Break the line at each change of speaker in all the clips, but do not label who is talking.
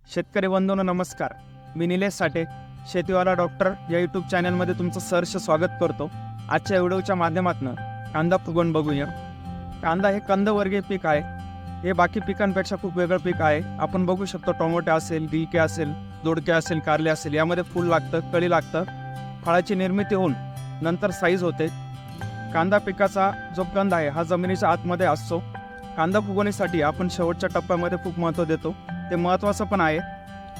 शेतकरी बंधूंनो नमस्कार. मी निलेश साठे, शेतीवाला डॉक्टर या यूट्यूब चॅनलमध्ये तुमचं सहर्ष स्वागत करतो. आजच्या व्हिडिओच्या माध्यमातून कांदा फुगवून बघूया. कांदा हे कंदवर्गीय पीक आहे. हे बाकी पिकांपेक्षा खूप वेगळं पीक आहे. आपण बघू शकतो टोमॅटो असेल, गिलके असेल, दोडके असेल, कारले असेल, यामध्ये फूल लागतं, कळी लागतं, फळाची निर्मिती होऊन नंतर साईज होते. कांदा पिकाचा जो कंद आहे हा जमिनीच्या आतमध्ये असतो. कांदा फुगवणीसाठी आपण शेवटच्या टप्प्यामध्ये खूप महत्त्व देतो. ते महत्त्वाचं पण आहे,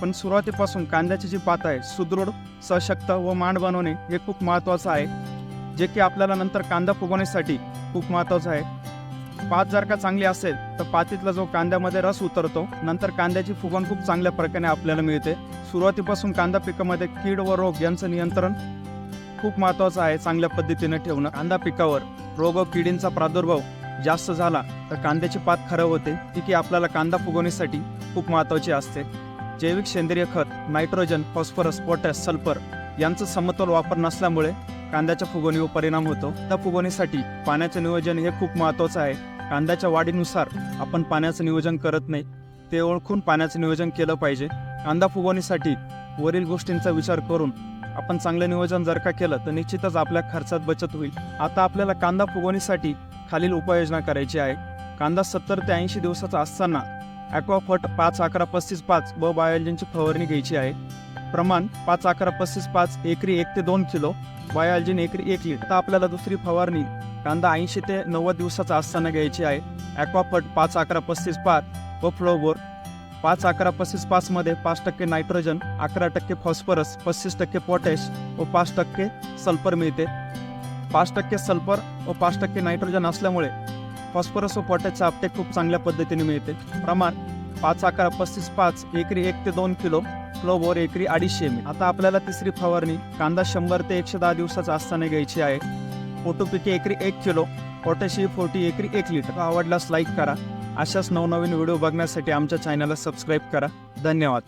पण सुरुवातीपासून कांद्याची जी पात आहे सुदृढ, सशक्त व मांड बनवणे हे खूप महत्त्वाचं आहे, जे की आपल्याला नंतर कांदा फुगवण्यासाठी खूप महत्त्वाचं आहे. पात जर का चांगली असेल तर पातीतला जो कांद्यामध्ये रस उतरतो, नंतर कांद्याची फुगवण खूप चांगल्या प्रकारे आपल्याला मिळते. सुरुवातीपासून कांदा पिकामध्ये कीड व रोग यांचं नियंत्रण खूप महत्त्वाचं आहे, चांगल्या पद्धतीने ठेवणं. कांदा पिकावर रोग व किडींचा प्रादुर्भाव जास्त झाला तर कांद्याची पात खराब होते, ती की आपल्याला कांदा फुगवणीसाठी खूप महत्त्वाची असते. जैविक सेंद्रिय खत, नायट्रोजन, फॉस्फरस, पोटॅश, सल्फर यांचं समतोल वापर नसल्यामुळे कांद्याच्या फुगवणीवर परिणाम होतो. त्या फुगवणीसाठी पाण्याचं नियोजन हे खूप महत्त्वाचं आहे. कांद्याच्या वाढीनुसार आपण पाण्याचं नियोजन करत नाही, ते ओळखून पाण्याचं नियोजन केलं पाहिजे. कांदा फुगवणीसाठी वरील गोष्टींचा विचार करून आपण चांगलं नियोजन जर का केलं तर निश्चितच आपल्या खर्चात बचत होईल. आता आपल्याला कांदा फुगवणीसाठी खालील उपाययोजना करायची आहे. कांदा 70 ते 80 दिवसाचा असताना ॲक्वाफट 5-11-35-5 व बायोअल्जिनची फवारणी घ्यायची आहे. प्रमाण 5-11-35-5 एकरी 1 ते 2 किलो, बायोअल्जिन एकरी 1 लिटर. आता आपल्याला दुसरी फवारणी कांदा 80 ते 90 दिवसाचा असताना घ्यायची आहे. ॲक्वाफट 5-11-35-5 व फ्लोबोर 5-11-35-5 मध्ये 5% नायट्रोजन, 11% फॉस्फरस, 35% पोटॅश व 5% सल्फर मिळते. 5% सल्फर व 5% नायट्रोजन असल्यामुळे फॉस्फरस व पोटॅशचा अपटेक खूप चांगल्या पद्धतीने मिळते. प्रमाण 5-11-35-5 एकरी 1 ते 2 किलो, फ्लोबोर एकरी 250 ml. आता आपल्याला तिसरी फवारणी कांदा 100 ते 110 दिवसाचा असताना घ्यायची आहे. फोटोपिके एकरी 1 किलो, पोटॅशियम 40 एकरी 1 लिटर. आवडल्यास लाईक करा. अशाच नवनवीन व्हिडिओ बघण्यासाठी आमच्या चॅनलला सबस्क्राईब करा. धन्यवाद.